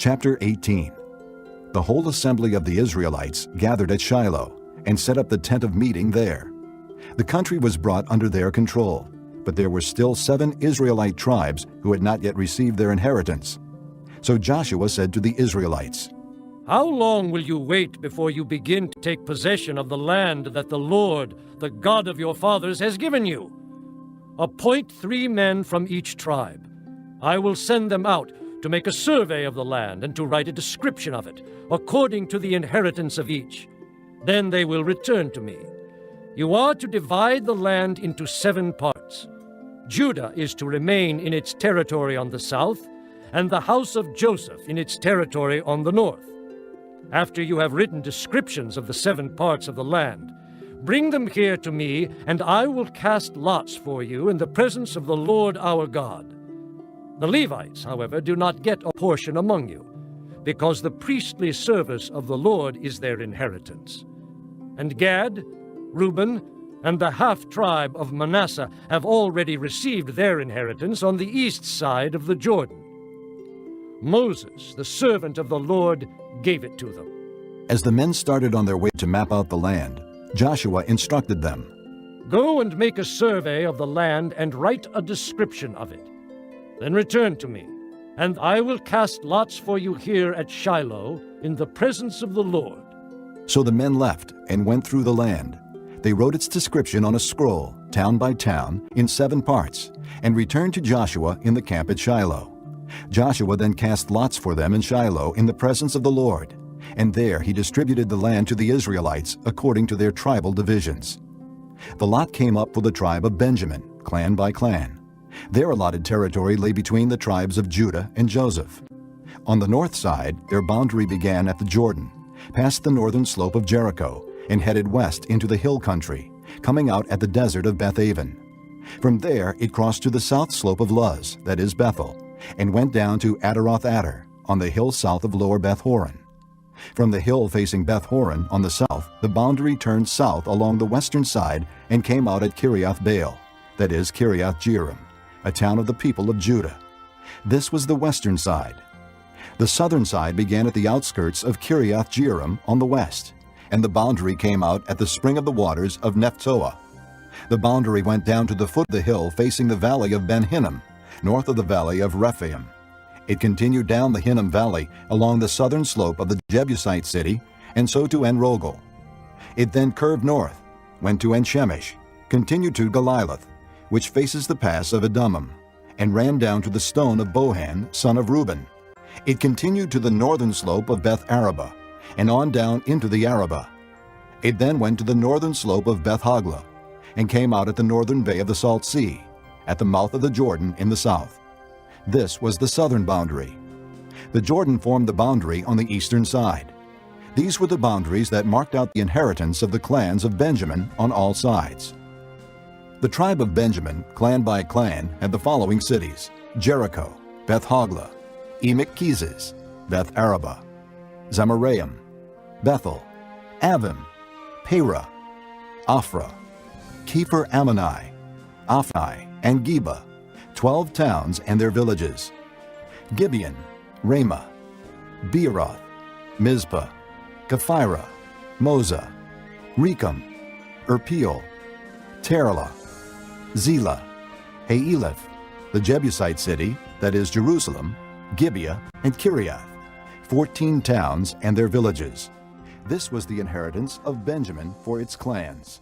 Chapter 18. The whole assembly of the Israelites gathered at Shiloh and set up the tent of meeting there. The country was brought under their control, but there were still 7 Israelite tribes who had not yet received their inheritance. So Joshua said to the Israelites, "How long will you wait before you begin to take possession of the land that the Lord, the God of your fathers, has given you? Appoint 3 men from each tribe. I will send them out to make a survey of the land and to write a description of it, according to the inheritance of each. Then they will return to me. You are to divide the land into 7 parts. Judah is to remain in its territory on the south, and the house of Joseph in its territory on the north. After you have written descriptions of the 7 parts of the land, bring them here to me, and I will cast lots for you in the presence of the Lord our God. The Levites, however, do not get a portion among you, because the priestly service of the Lord is their inheritance. And Gad, Reuben, and the half-tribe of Manasseh have already received their inheritance on the east side of the Jordan. Moses, the servant of the Lord, gave it to them." As the men started on their way to map out the land, Joshua instructed them, "Go and make a survey of the land and write a description of it. Then return to me, and I will cast lots for you here at Shiloh in the presence of the Lord." So the men left and went through the land. They wrote its description on a scroll, town by town, in 7 parts, and returned to Joshua in the camp at Shiloh. Joshua then cast lots for them in Shiloh in the presence of the Lord, and there he distributed the land to the Israelites according to their tribal divisions. The lot came up for the tribe of Benjamin, clan by clan. Their allotted territory lay between the tribes of Judah and Joseph. On the north side, their boundary began at the Jordan, past the northern slope of Jericho, and headed west into the hill country, coming out at the desert of Beth-aven. From there, it crossed to the south slope of Luz, that is Bethel, and went down to Adaroth-Adar, on the hill south of Lower Beth-horon. From the hill facing Beth-horon on the south, the boundary turned south along the western side and came out at Kiriath-baal, that is Kiriath-jearim, a town of the people of Judah. This was the western side. The southern side began at the outskirts of Kiriath-jearim on the west, and the boundary came out at the spring of the waters of Nephtoah. The boundary went down to the foot of the hill facing the valley of Ben-Hinnom, north of the valley of Rephaim. It continued down the Hinnom Valley along the southern slope of the Jebusite city, and so to En-rogel. It then curved north, went to En-shemesh, continued to Geliloth, which faces the pass of Edomim, and ran down to the stone of Bohan, son of Reuben. It continued to the northern slope of Beth-arabah, and on down into the Arabah. It then went to the northern slope of Beth-hoglah, and came out at the northern bay of the Salt Sea, at the mouth of the Jordan in the south. This was the southern boundary. The Jordan formed the boundary on the eastern side. These were the boundaries that marked out the inheritance of the clans of Benjamin on all sides. The tribe of Benjamin, clan by clan, had the following cities: Jericho, Beth-hoglah, Emek-keziz, Beth-arabah, Zemaraim, Bethel, Avim, Perah, Ophrah, Kepher-ammoni, Aphai, and Geba, 12 towns and their villages; Gibeon, Ramah, Beeroth, Mizpah, Kephirah, Moza, Rechem, Irpeel, Terlah, Zelah, Haeleph, the Jebusite city, that is Jerusalem, Gibeah, and Kiriath, 14 towns and their villages. This was the inheritance of Benjamin for its clans.